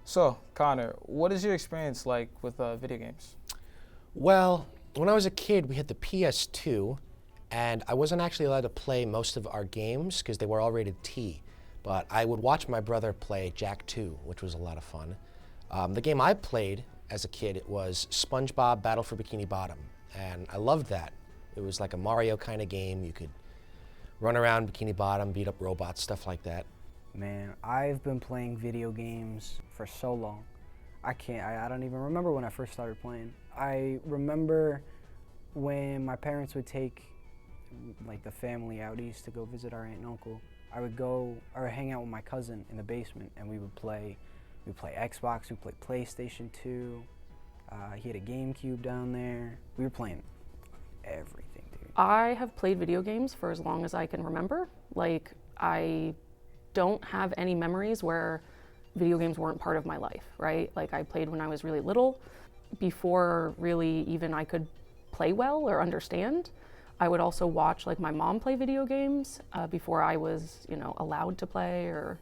So, Connor, what is your experience like with video games? Well, when I was a kid, we had the PS2, and I wasn't actually allowed to play most of our games because they were all rated T. But I would watch my brother play Jak 2, which was a lot of fun. The game I played as a kid was SpongeBob Battle for Bikini Bottom, and I loved that. It was like a Mario kind of game. You could run around Bikini Bottom, beat up robots, stuff like that. Man, I've been playing video games for so long. I don't even remember when I first started playing. I remember when my parents would take like the family outings to go visit our aunt and uncle. I would go or hang out with my cousin in the basement and we would play Xbox, we played PlayStation 2. He had a GameCube down there. We were playing everything, dude. I have played video games for as long as I can remember. Like, I don't have any memories where video games weren't part of my life, right? Like, I played when I was really little. Before really even I could play well or understand, I would also watch like my mom play video games before I was, allowed to play or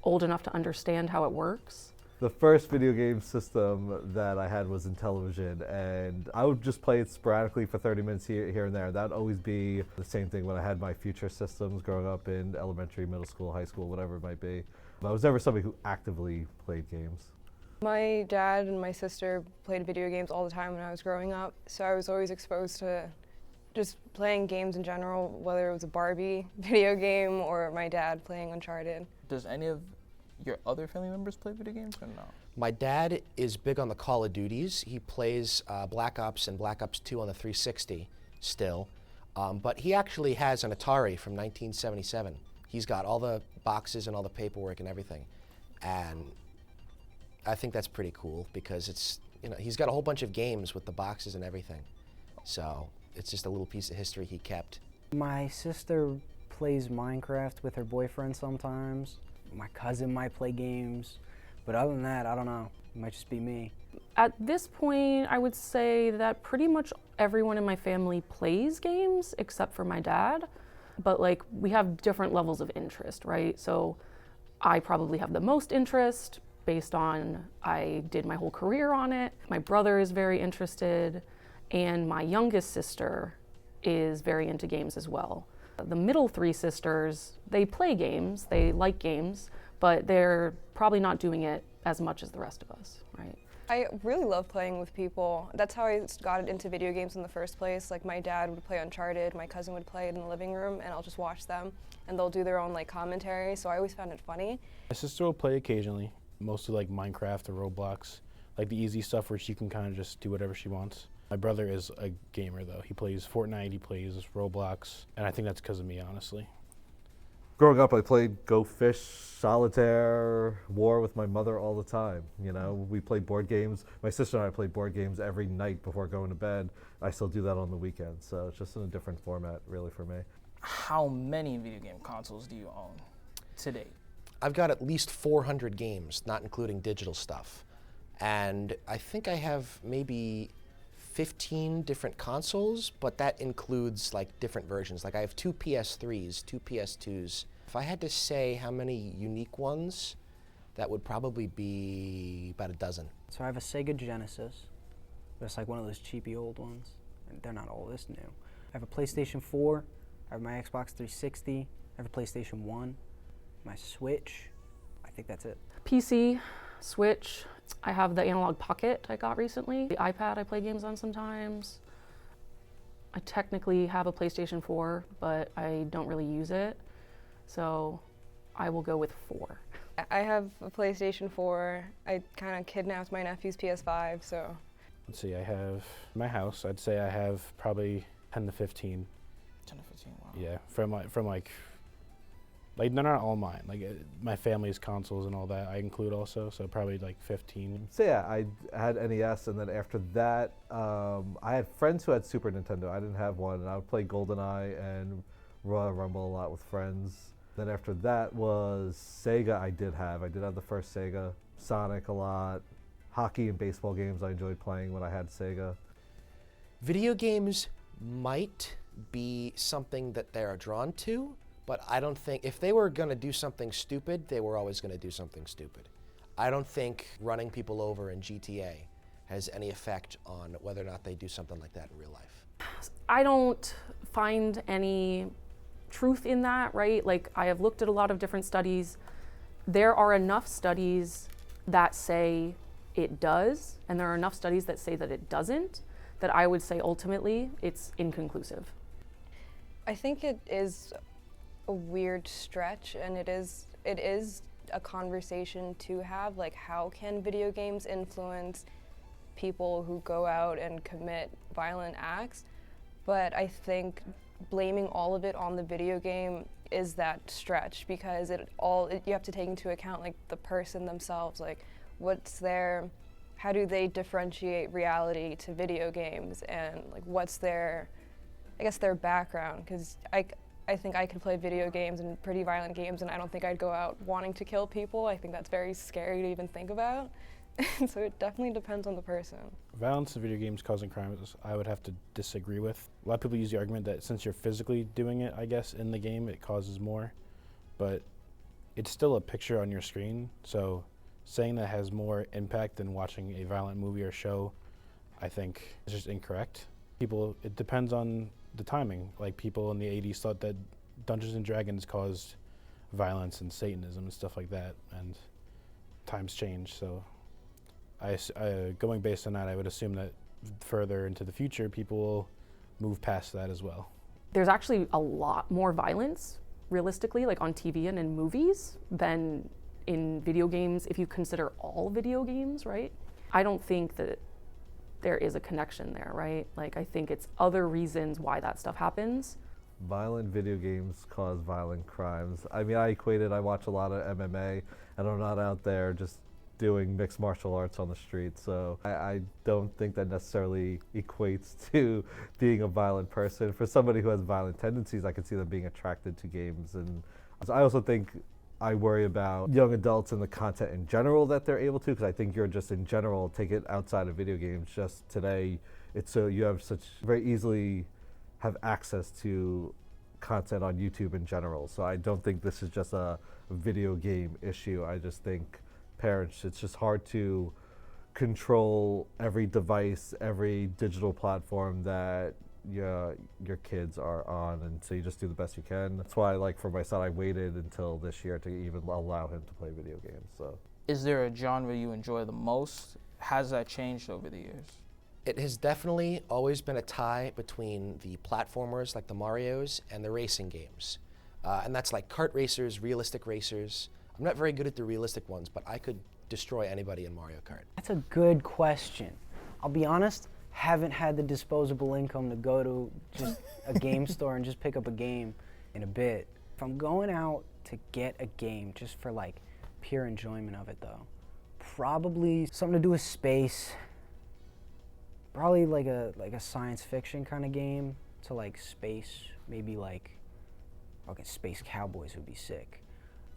old enough to understand how it works. The first video game system that I had was in television, and I would just play it sporadically for 30 minutes here and there. That would always be the same thing when I had my future systems growing up in elementary, middle school, high school, whatever it might be. But I was never somebody who actively played games. My dad and my sister played video games all the time when I was growing up, so I was always exposed to just playing games in general, whether it was a Barbie video game or my dad playing Uncharted. Does any of your other family members play video games or no? My dad is big on the Call of Duties. He plays Black Ops and Black Ops 2 on the 360 still. But he actually has an Atari from 1977. He's got all the boxes and all the paperwork and everything. And I think that's pretty cool because it's, he's got a whole bunch of games with the boxes and everything. So it's just a little piece of history he kept. My sister plays Minecraft with her boyfriend sometimes. My cousin might play games, but other than that, I don't know. It might just be me. At this point, I would say that pretty much everyone in my family plays games except for my dad. But like, we have different levels of interest, right? So I probably have the most interest based on I did my whole career on it. My brother is very interested, and my youngest sister is very into games as well. The middle three sisters, they play games, they like games, but they're probably not doing it as much as the rest of us, right? I really love playing with people. That's how I got into video games in the first place. Like, my dad would play Uncharted, my cousin would play it in the living room, and I'll just watch them, and they'll do their own commentary, so I always found it funny. My sister will play occasionally, mostly like Minecraft or Roblox, like the easy stuff where she can kind of just do whatever she wants. My brother is a gamer though. He plays Fortnite, he plays Roblox, and I think that's because of me, honestly. Growing up, I played Go Fish, Solitaire, War with my mother all the time. We played board games. My sister and I played board games every night before going to bed. I still do that on the weekends, so it's just in a different format, really, for me. How many video game consoles do you own to date? I've got at least 400 games, not including digital stuff. And I think I have maybe 15 different consoles, but that includes like different versions. Like I have 2 PS3s, 2 PS2s. If I had to say how many unique ones, that would probably be about a dozen. So I have a Sega Genesis. It's like one of those cheapy old ones. And they're not all this new. I have a PlayStation 4. I have my Xbox 360. I have a PlayStation 1. My Switch. I think that's it. PC, Switch. I have the Analog Pocket I got recently. The iPad I play games on sometimes. I technically have a PlayStation 4, but I don't really use it. So I will go with 4. I have a PlayStation 4. I kind of kidnapped my nephew's PS5, so. Let's see, I have my house, I'd say I have probably 10 to 15. 10 to 15, wow. Yeah, from they're not all mine. Like my family's consoles and all that I include also, so probably like 15. So yeah, I had NES, and then after that, I had friends who had Super Nintendo. I didn't have one, and I would play GoldenEye and Royal Rumble a lot with friends. Then after that was Sega. I did have the first Sega. Sonic a lot. Hockey and baseball games I enjoyed playing when I had Sega. Video games might be something that they're drawn to, but I don't think, if they were going to do something stupid, they were always going to do something stupid. I don't think running people over in GTA has any effect on whether or not they do something like that in real life. I don't find any truth in that, right? Like, I have looked at a lot of different studies. There are enough studies that say it does, and there are enough studies that say that it doesn't, that I would say ultimately it's inconclusive. I think it is a weird stretch, and it is a conversation to have. Like, how can video games influence people who go out and commit violent acts? But I think blaming all of it on the video game is that stretch, because you have to take into account like the person themselves, like how do they differentiate reality to video games, and like what's their background, because I think I could play video games and pretty violent games, and I don't think I'd go out wanting to kill people. I think that's very scary to even think about. So it definitely depends on the person. Violence in video games causing crimes, I would have to disagree with. A lot of people use the argument that since you're physically doing it, I guess, in the game, it causes more. But it's still a picture on your screen, so saying that has more impact than watching a violent movie or show, I think is just incorrect. It depends on the timing. Like, people in the 80s thought that Dungeons and Dragons caused violence and Satanism and stuff like that, and times change, so going based on that, I would assume that further into the future, people will move past that as well. There's actually a lot more violence, realistically, like on TV and in movies, than in video games, if you consider all video games, right? I don't think that there is a connection there, right? Like, I think it's other reasons why that stuff happens. Violent video games cause violent crimes. I mean, I watch a lot of MMA, and I'm not out there just doing mixed martial arts on the street, so I don't think that necessarily equates to being a violent person. For somebody who has violent tendencies, I can see them being attracted to games. And I also think I worry about young adults and the content in general that they're able to, because I think you're just in general, take it outside of video games, just today, it's so you have such very easily have access to content on YouTube in general. So I don't think this is just a video game issue. I just think parents, it's just hard to control every device, every digital platform that your kids are on, and so you just do the best you can. That's why, like, for my son, I waited until this year to even allow him to play video games. So, Is there a genre you enjoy the most? Has that changed over the years? It has definitely always been a tie between the platformers like the Marios and the racing games. And that's like kart racers, realistic racers. I'm not very good at the realistic ones, but I could destroy anybody in Mario Kart. That's a good question. I'll be honest, haven't had the disposable income to go to just a game store and just pick up a game in a bit. If I'm going out to get a game just for like pure enjoyment of it though, probably something to do with space. Probably like a science fiction kind of game to like space, maybe like okay, Space Cowboys would be sick.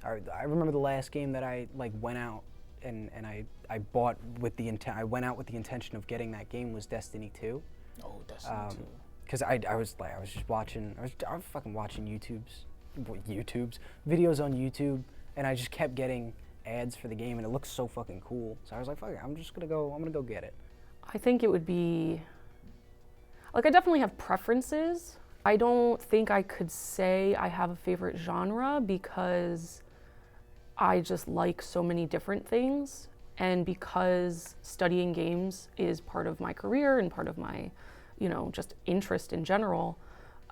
I remember the last game that I like went out and I bought with the I went out with the intention of getting that game was Destiny 2. Oh, Destiny 2. Because I was just watching, I was fucking watching videos on YouTube, and I just kept getting ads for the game, and it looked so fucking cool. So I was like, fuck it, I'm gonna go get it. I think it would be, like, I definitely have preferences. I don't think I could say I have a favorite genre because I just like so many different things, and because studying games is part of my career and part of my, just interest in general,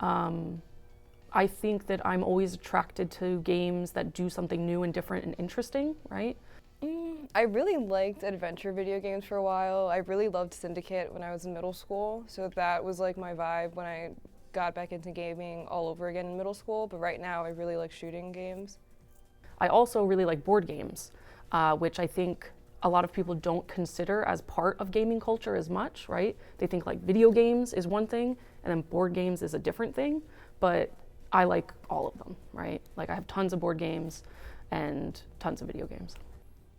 I think that I'm always attracted to games that do something new and different and interesting, right? I really liked adventure video games for a while. I really loved Syndicate when I was in middle school, so that was like my vibe when I got back into gaming all over again in middle school, but right now I really like shooting games. I also really like board games, which I think a lot of people don't consider as part of gaming culture as much, right? They think like video games is one thing and then board games is a different thing, but I like all of them, right? Like, I have tons of board games and tons of video games.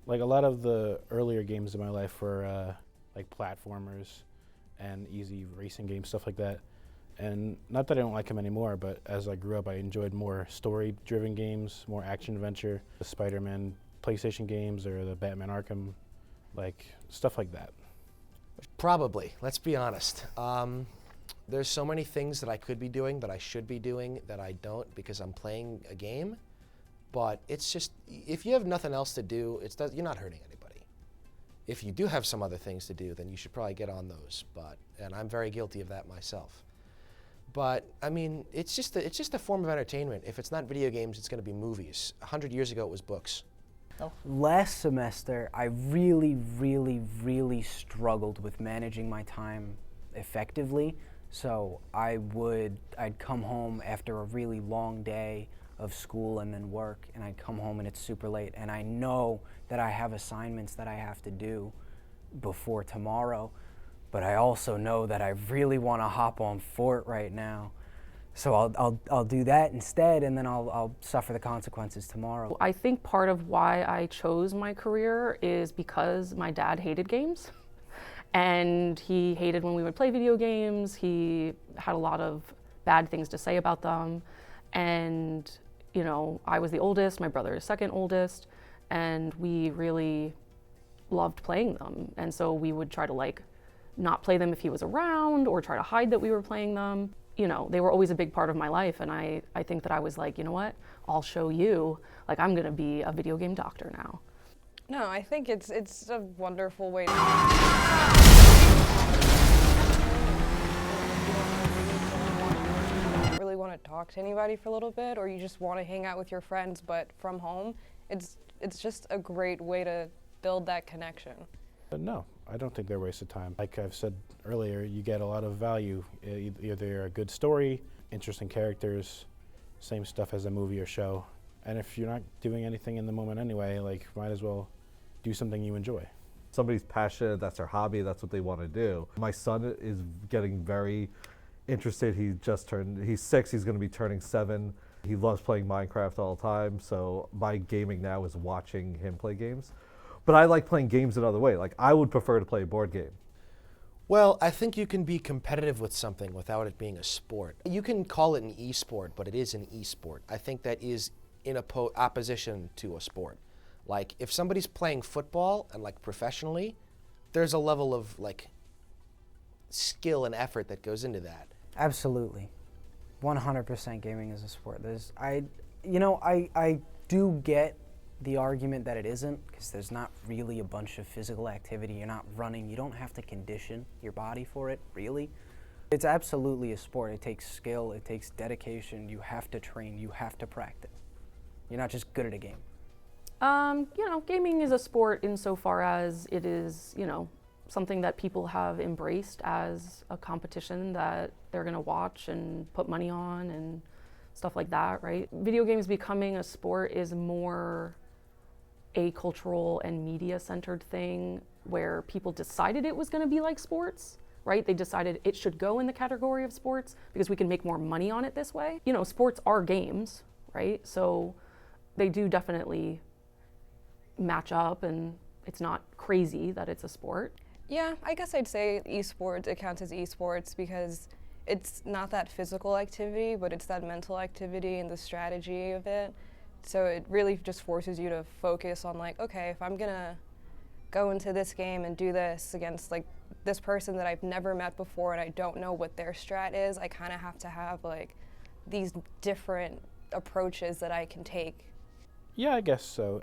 Like, a lot of the earlier games in my life were like platformers and easy racing games, stuff like that. And not that I don't like them anymore, but as I grew up, I enjoyed more story-driven games, more action-adventure. Spider-Man PlayStation games or the Batman Arkham, like stuff like that. Probably. Let's be honest. There's so many things that I could be doing, that I should be doing, that I don't because I'm playing a game. But it's just, if you have nothing else to do, you're not hurting anybody. If you do have some other things to do, then you should probably get on those. And I'm very guilty of that myself. But I mean, it's just a form of entertainment. If it's not video games, it's going to be movies. 100 years ago, it was books. Last semester, I really, really, really struggled with managing my time effectively. So I'd come home after a really long day of school and then work, and I'd come home and it's super late, and I know that I have assignments that I have to do before tomorrow, but I also know that I really want to hop on Fort right now. So I'll do that instead, and then I'll suffer the consequences tomorrow. I think part of why I chose my career is because my dad hated games. And he hated when we would play video games. He had a lot of bad things to say about them. And, you know, I was the oldest, my brother is second oldest, and we really loved playing them. And so we would try to like not play them if he was around or try to hide that we were playing them. You know, they were always a big part of my life, and I think that I was like, you know what, I'll show you, like I'm gonna be a video game doctor now. No, I think it's a wonderful way to really want to talk to anybody for a little bit, or you just want to hang out with your friends but from home. It's just a great way to build that connection. But no, I don't think they're a waste of time. Like I've said earlier, you get a lot of value. Either a good story, interesting characters, same stuff as a movie or show. And if you're not doing anything in the moment anyway, like might as well do something you enjoy. Somebody's passionate, that's their hobby, that's what they want to do. My son is getting very interested. He's 6, he's going to be turning 7. He loves playing Minecraft all the time, so my gaming now is watching him play games. But I like playing games another way. Like, I would prefer to play a board game. Well, I think you can be competitive with something without it being a sport. You can call it an e-sport, but it is an e-sport. I think that is in opposition to a sport. Like, if somebody's playing football and like professionally, there's a level of like skill and effort that goes into that. Absolutely. 100% gaming is a sport. I do get the argument that it isn't, because there's not really a bunch of physical activity. You're not running. You don't have to condition your body for it, really. It's absolutely a sport. It takes skill. It takes dedication. You have to train. You have to practice. You're not just good at a game. Gaming is a sport insofar as it is, something that people have embraced as a competition that they're going to watch and put money on and stuff like that, right? Video games becoming a sport is more a cultural and media-centered thing where people decided it was going to be like sports, right? They decided it should go in the category of sports because we can make more money on it this way. Sports are games, right? So they do definitely match up, and it's not crazy that it's a sport. Yeah, I guess I'd say esports, it counts as esports because it's not that physical activity, but it's that mental activity and the strategy of it. So it really just forces you to focus on like, okay, if I'm gonna go into this game and do this against like this person that I've never met before and I don't know what their strat is, I kind of have to have like these different approaches that I can take. Yeah, I guess so.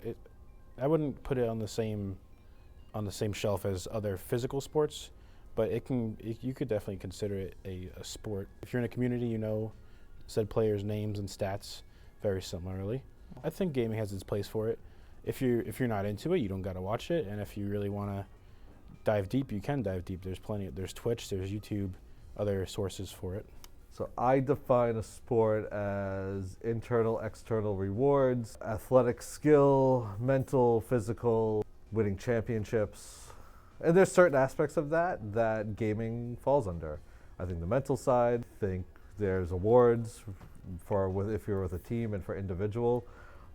I wouldn't put it on the same shelf as other physical sports, but you could definitely consider it a sport. If you're in a community, said players' names and stats very similarly. I think gaming has its place for it. If you're not into it, you don't gotta watch it, and if you really wanna dive deep, you can dive deep. There's Twitch, there's YouTube, other sources for it. So I define a sport as internal, external rewards, athletic skill, mental, physical, winning championships. And there's certain aspects of that gaming falls under. I think the mental side, there's awards if you're with a team and for individual.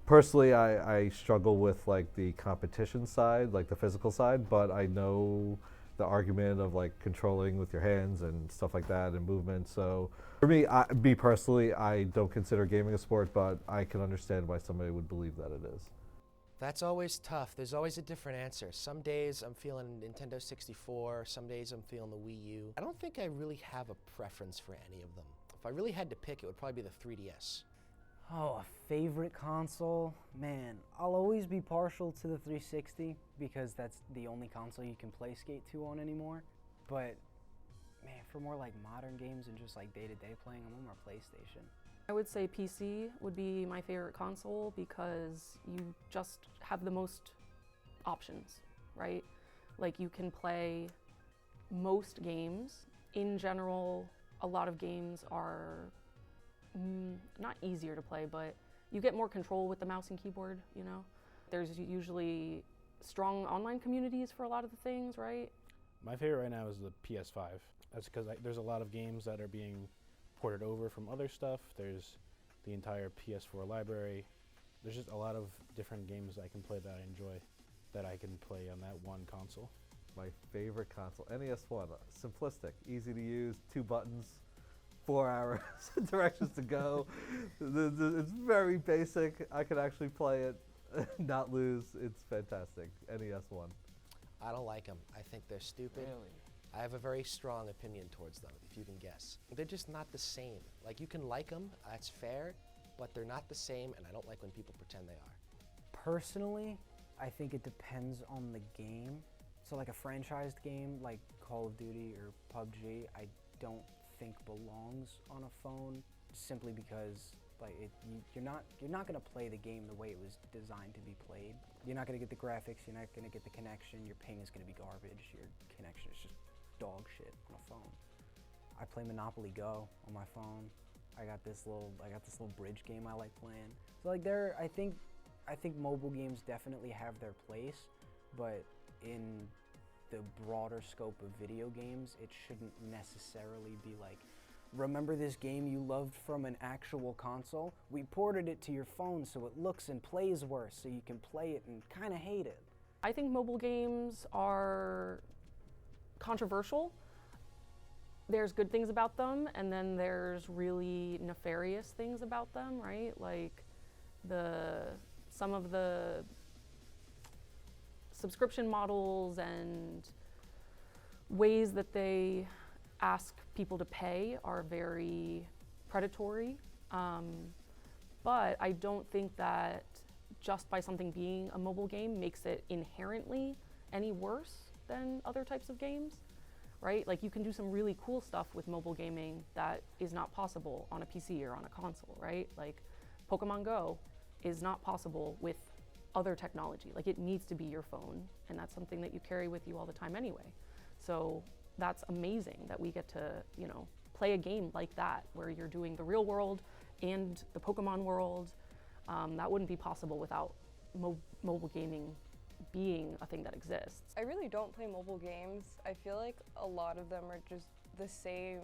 Personally, I struggle with like the competition side, like the physical side, but I know the argument of like controlling with your hands and stuff like that and movement. So for me personally, I don't consider gaming a sport, but I can understand why somebody would believe that it is. That's always tough. There's always a different answer. Some days I'm feeling Nintendo 64, some days I'm feeling the Wii U. I don't think I really have a preference for any of them. If I really had to pick, it would probably be the 3DS. Oh, a favorite console? Man, I'll always be partial to the 360 because that's the only console you can play Skate 2 on anymore. But man, for more like modern games and just like day-to-day playing, I'm on more PlayStation. I would say PC would be my favorite console because you just have the most options, right? Like you can play most games. In general, a lot of games are not easier to play, but you get more control with the mouse and keyboard, you know? There's usually strong online communities for a lot of the things, right? My favorite right now is the PS5. That's because there's a lot of games that are being ported over from other stuff. There's the entire PS4 library. There's just a lot of different games I can play that I enjoy that I can play on that one console. My favorite console, NES1, simplistic, easy to use, 2 buttons, 4 hours, directions to go. It's very basic. I can actually play it, not lose. It's fantastic. NES1. I don't like them. I think they're stupid. Really? I have a very strong opinion towards them, if you can guess. They're just not the same. Like, you can like them, that's fair, but they're not the same, and I don't like when people pretend they are. Personally, I think it depends on the game. So like a franchised game like Call of Duty or PUBG, I don't think belongs on a phone simply because like you're not gonna play the game the way it was designed to be played. You're not gonna get the graphics, you're not gonna get the connection, your ping is gonna be garbage, your connection is just dog shit on a phone. I play Monopoly Go on my phone. I got this little bridge game I like playing. So like I think mobile games definitely have their place, but in the broader scope of video games, it shouldn't necessarily be like, remember this game you loved from an actual console? We ported it to your phone so it looks and plays worse, so you can play it and kind of hate it. I think mobile games are controversial. There's good things about them, and then there's really nefarious things about them, right? Like some of the subscription models and ways that they ask people to pay are very predatory. But I don't think that just by something being a mobile game makes it inherently any worse than other types of games, right? Like you can do some really cool stuff with mobile gaming that is not possible on a PC or on a console, right? Like Pokemon Go is not possible with other technology. Like it needs to be your phone, and that's something that you carry with you all the time anyway. So that's amazing that we get to, play a game like that where you're doing the real world and the Pokemon world. That wouldn't be possible without mobile gaming being a thing that exists. I really don't play mobile games. I feel like a lot of them are just the same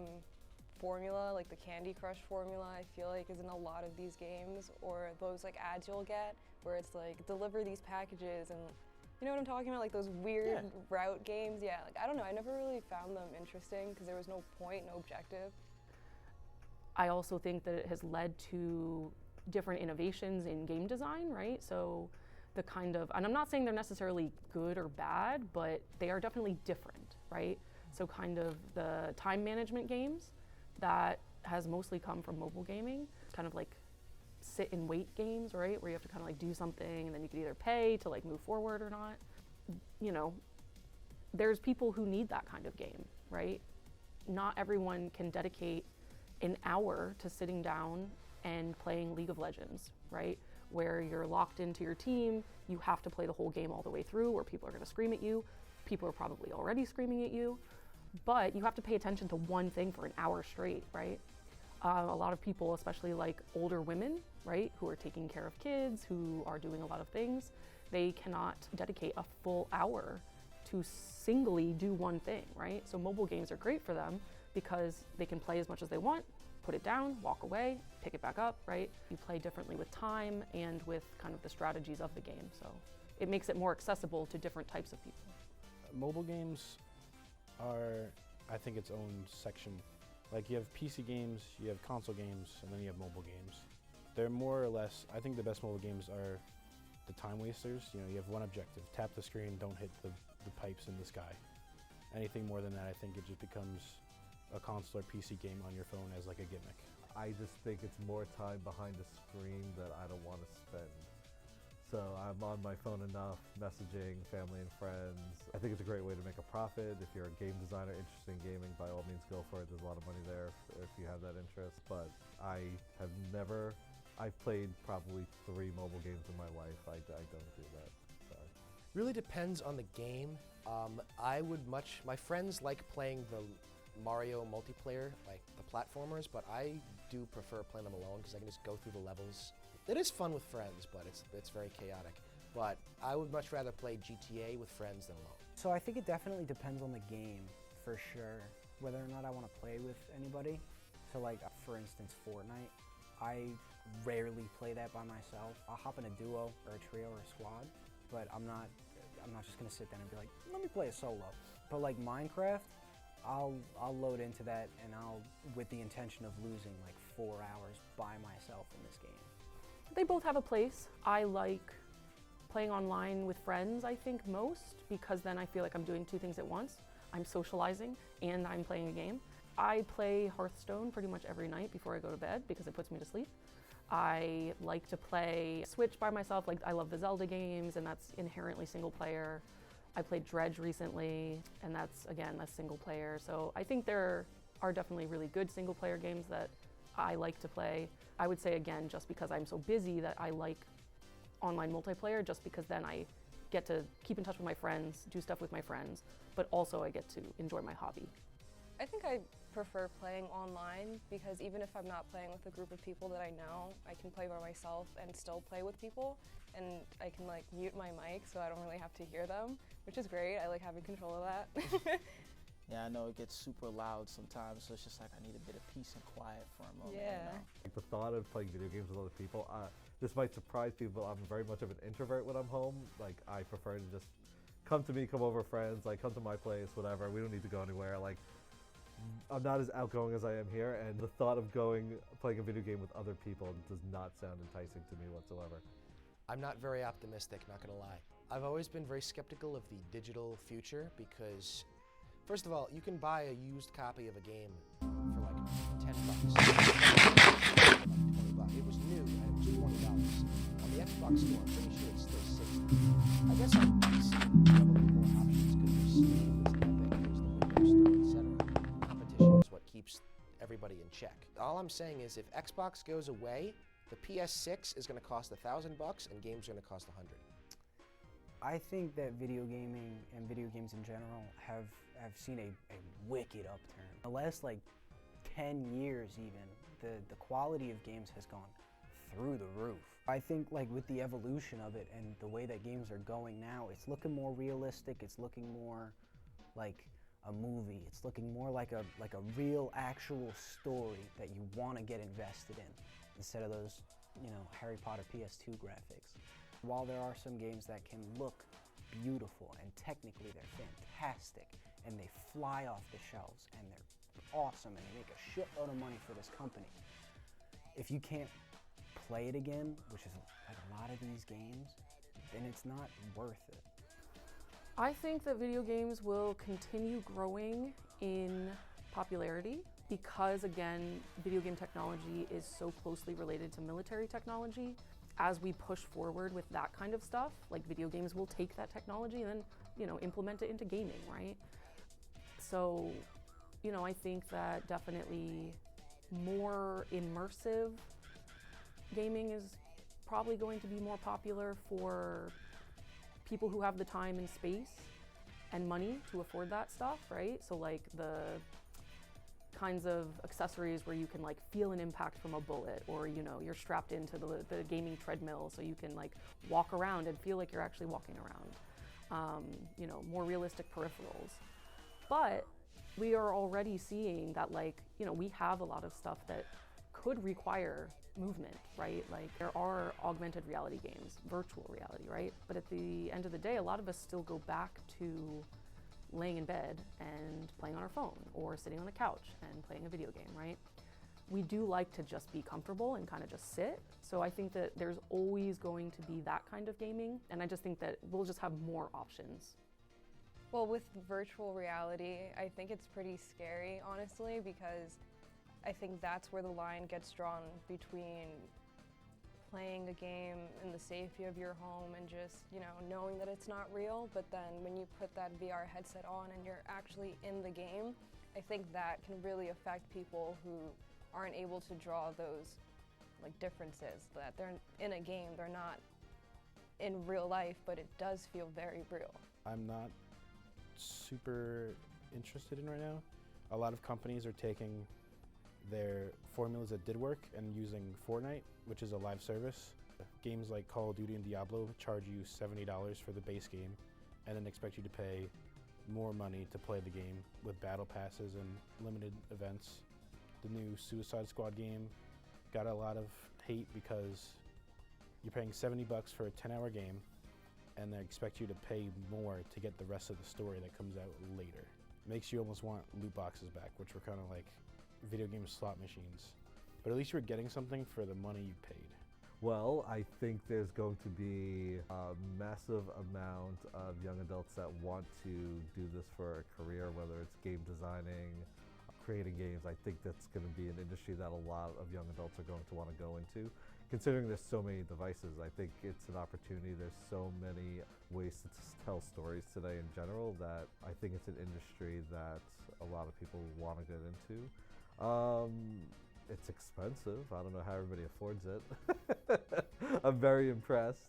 formula, like the Candy Crush formula, I feel like is in a lot of these games, or those like ads you'll get where it's like deliver these packages, and you know what I'm talking about, like those weird route games. Yeah, like I don't know, I never really found them interesting because there was no point, no objective. I also think that it has led to different innovations in game design, right? So the kind of, and I'm not saying they're necessarily good or bad, but they are definitely different, right? So kind of the time management games, that has mostly come from mobile gaming. It's kind of like sit and wait games, right? Where you have to kind of like do something and then you can either pay to like move forward or not. There's people who need that kind of game, right? Not everyone can dedicate an hour to sitting down and playing League of Legends, right? Where you're locked into your team, you have to play the whole game all the way through, where people are gonna scream at you. People are probably already screaming at you, but you have to pay attention to one thing for an hour straight, right? A lot of people, especially like older women, right, who are taking care of kids, who are doing a lot of things, they cannot dedicate a full hour to singly do one thing, right? So mobile games are great for them because they can play as much as they want, put it down, walk away, pick it back up, right? You play differently with time and with kind of the strategies of the game. So it makes it more accessible to different types of people. Mobile games are, I think, its own section. Like you have PC games, you have console games, and then you have mobile games. They're more or less, I think the best mobile games are the time wasters, you know, you have one objective, tap the screen, don't hit the pipes in the sky. Anything more than that, I think it just becomes a console or PC game on your phone as like a gimmick. I just think it's more time behind the screen that I don't want to spend. So I'm on my phone enough, messaging family and friends. I think it's a great way to make a profit. If you're a game designer interested in gaming, by all means go for it. There's a lot of money there if you have that interest. But I've played probably 3 mobile games in my life. I don't do that. Sorry. Really depends on the game. My friends like playing the Mario multiplayer, like the platformers, but I do prefer playing them alone because I can just go through the levels. It is fun with friends, but it's very chaotic. But I would much rather play GTA with friends than alone. So I think it definitely depends on the game, for sure, whether or not I want to play with anybody. So like, for instance, Fortnite, I rarely play that by myself. I'll hop in a duo or a trio or a squad, but I'm not just gonna sit down and be like, let me play a solo. But like Minecraft, I'll load into that and with the intention of losing like 4 hours by myself in this game. They both have a place. I like playing online with friends, I think, most, because then I feel like I'm doing 2 things at once. I'm socializing and I'm playing a game. I play Hearthstone pretty much every night before I go to bed because it puts me to sleep. I like to play Switch by myself. Like, I love the Zelda games, and that's inherently single player. I played Dredge recently, and that's single player. So I think there are definitely really good single player games that I like to play. I would say, again, just because I'm so busy, that I like online multiplayer, just because then I get to keep in touch with my friends, do stuff with my friends, but also I get to enjoy my hobby. I think I prefer playing online because even if I'm not playing with a group of people that I know, I can play by myself and still play with people, and I can like mute my mic so I don't really have to hear them, which is great. I like having control of that. Yeah, I know it gets super loud sometimes, so it's just like I need a bit of peace and quiet for a moment. Yeah. You know? Like the thought of playing video games with other people, this might surprise people. I'm very much of an introvert when I'm home. Like, I prefer to just come to me, come over friends, like come to my place, whatever. We don't need to go anywhere. Like, I'm not as outgoing as I am here, and the thought of playing a video game with other people does not sound enticing to me whatsoever. I'm not very optimistic, not gonna lie. I've always been very skeptical of the digital future because, first of all, you can buy a used copy of a game for like $10. Like $20. It was new and it was $20. On the Xbox store, I'm pretty sure it's still $60. I guess on PC, you have a little more options because there's Steam, there's Epic, there's the Windows Store, etc. Competition is what keeps everybody in check. All I'm saying is if Xbox goes away, the PS6 is going to cost $1,000 and games are going to cost $100. I think that video gaming and video games in general have seen a wicked upturn. The last like 10 years even, the quality of games has gone through the roof. I think like with the evolution of it and the way that games are going now, it's looking more realistic, it's looking more like a movie, it's looking more like a real actual story that you want to get invested in, instead of those, you know, Harry Potter PS2 graphics. While there are some games that can look beautiful and technically they're fantastic and they fly off the shelves and they're awesome and they make a shitload of money for this company, if you can't play it again, which is like a lot of these games, then it's not worth it. I think that video games will continue growing in popularity because, again, video game technology is so closely related to military technology. As we push forward with that kind of stuff, like video games will take that technology and then, you know, implement it into gaming, right? So, you know, I think that definitely more immersive gaming is probably going to be more popular for people who have the time and space and money to afford that stuff, right? So like the kinds of accessories where you can like feel an impact from a bullet, or you know, you're strapped into the gaming treadmill so you can like walk around and feel like you're actually walking around. You know, more realistic peripherals. But we are already seeing that, like, you know, we have a lot of stuff that could require movement, right? Like there are augmented reality games, virtual reality, right? But at the end of the day, a lot of us still go back to laying in bed and playing on our phone or sitting on the couch and playing a video game, right? we do like to just be comfortable and kind of just sit. So I think that there's always going to be that kind of gaming, and I just think that we'll just have more options. Well, with virtual reality, I think it's pretty scary, honestly, because I think that's where the line gets drawn between playing a game in the safety of your home and just, you know, knowing that it's not real, but then when you put that VR headset on and you're actually in the game, I think that can really affect people who aren't able to draw those like differences, that they're in a game, they're not in real life, but it does feel very real. I'm not super interested in right now. A lot of companies are taking their formulas that did work and using Fortnite, which is a live service. Games like Call of Duty and Diablo charge you $70 for the base game and then expect you to pay more money to play the game with battle passes and limited events. The new Suicide Squad game got a lot of hate because you're paying $70 for a 10-hour game and they expect you to pay more to get the rest of the story that comes out later. Makes you almost want loot boxes back, which were kind of like video game slot machines. But at least you were getting something for the money you paid. Well, I think there's going to be a massive amount of young adults that want to do this for a career, whether it's game designing, creating games. I think that's going to be an industry that a lot of young adults are going to want to go into. Considering there's so many devices, I think it's an opportunity. There's so many ways to tell stories today in general that I think it's an industry that a lot of people want to get into. It's expensive. I don't know how everybody affords it. I'm very impressed,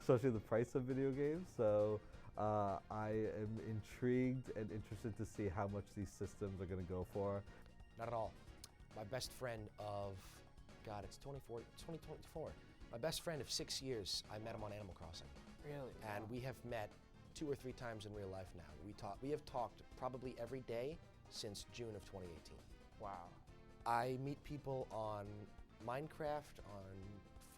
especially the price of video games. So I am intrigued and interested to see how much these systems are going to go for. Not at all. My best friend of, God, it's 2024. My best friend of 6 years, I met him on Animal Crossing. Really? And Wow. we have met 2 or 3 times in real life now. We have talked probably every day since June of 2018. Wow. I meet people on Minecraft, on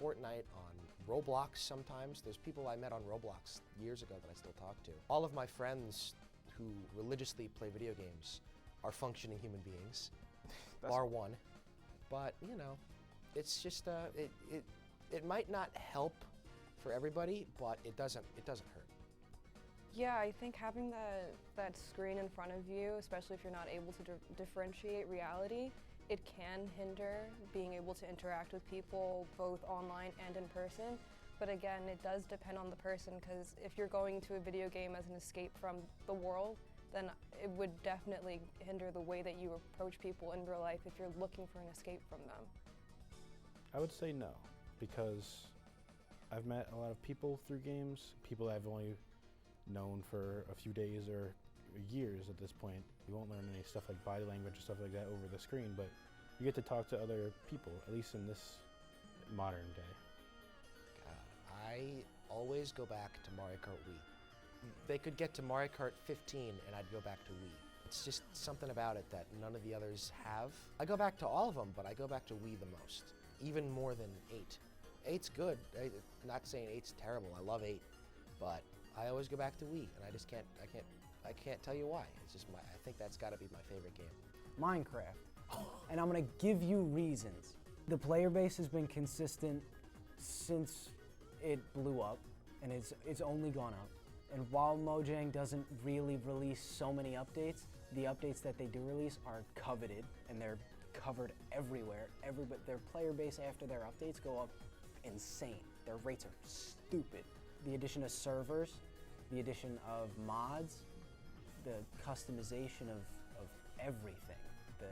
Fortnite, on Roblox sometimes. There's people I met on Roblox years ago that I still talk to. All of my friends who religiously play video games are functioning human beings, bar one. But, you know, it's just, it might not help for everybody, but it doesn't hurt. Yeah, I think having that screen in front of you, especially if you're not able to differentiate reality, it can hinder being able to interact with people both online and in person. But again, it does depend on the person, because if you're going to a video game as an escape from the world, then it would definitely hinder the way that you approach people in real life if you're looking for an escape from them. I would say no, because I've met a lot of people through games, people I've only known for a few days or years at this point. You won't learn any stuff like body language or stuff like that over the screen, but you get to talk to other people, at least in this modern day. God, I always go back to Mario Kart Wii. They could get to Mario Kart 15 and I'd go back to Wii. It's just something about it that none of the others have. I go back to all of them, but I go back to Wii the most, even more than 8. 8's good. I'm not saying 8's terrible. I love 8, but I always go back to Wii, and I just can't tell you why. It's just I think that's got to be my favorite game. Minecraft. And I'm gonna give you reasons. The player base has been consistent since it blew up, and it's only gone up. And while Mojang doesn't really release so many updates, the updates that they do release are coveted, and they're covered everywhere. Their player base after their updates go up insane. Their rates are stupid. The addition of servers, the addition of mods, the customization of everything, the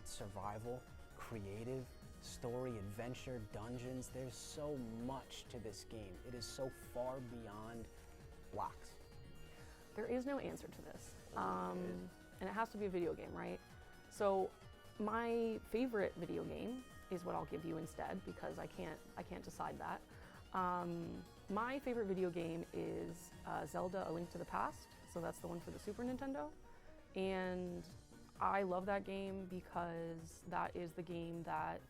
survival, creative, story, adventure, dungeons. There's so much to this game. It is so far beyond blocks. There is no answer to this, and it has to be a video game, right? So my favorite video game is what I'll give you instead, because I can't decide that. My favorite video game is Zelda: A Link to the Past. So that's the one for the Super Nintendo, and I love that game because that is the game that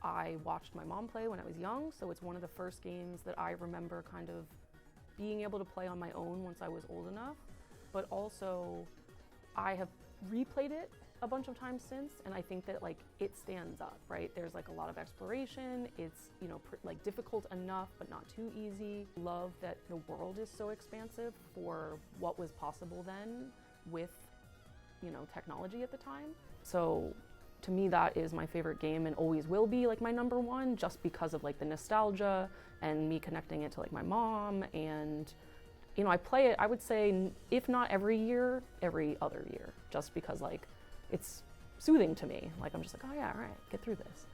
I watched my mom play when I was young. So it's one of the first games that I remember kind of being able to play on my own once I was old enough. But also, I have replayed it a bunch of times since, and I think that like it stands up, right? There's like a lot of exploration. It's, you know, like difficult enough, but not too easy. Love that the world is so expansive for what was possible then with, you know, technology at the time. So to me, that is my favorite game and always will be like my number one, just because of like the nostalgia and me connecting it to like my mom. And, you know, I play it, I would say, if not every year, every other year, just because like it's soothing to me. Like I'm just like, oh yeah, all right, get through this.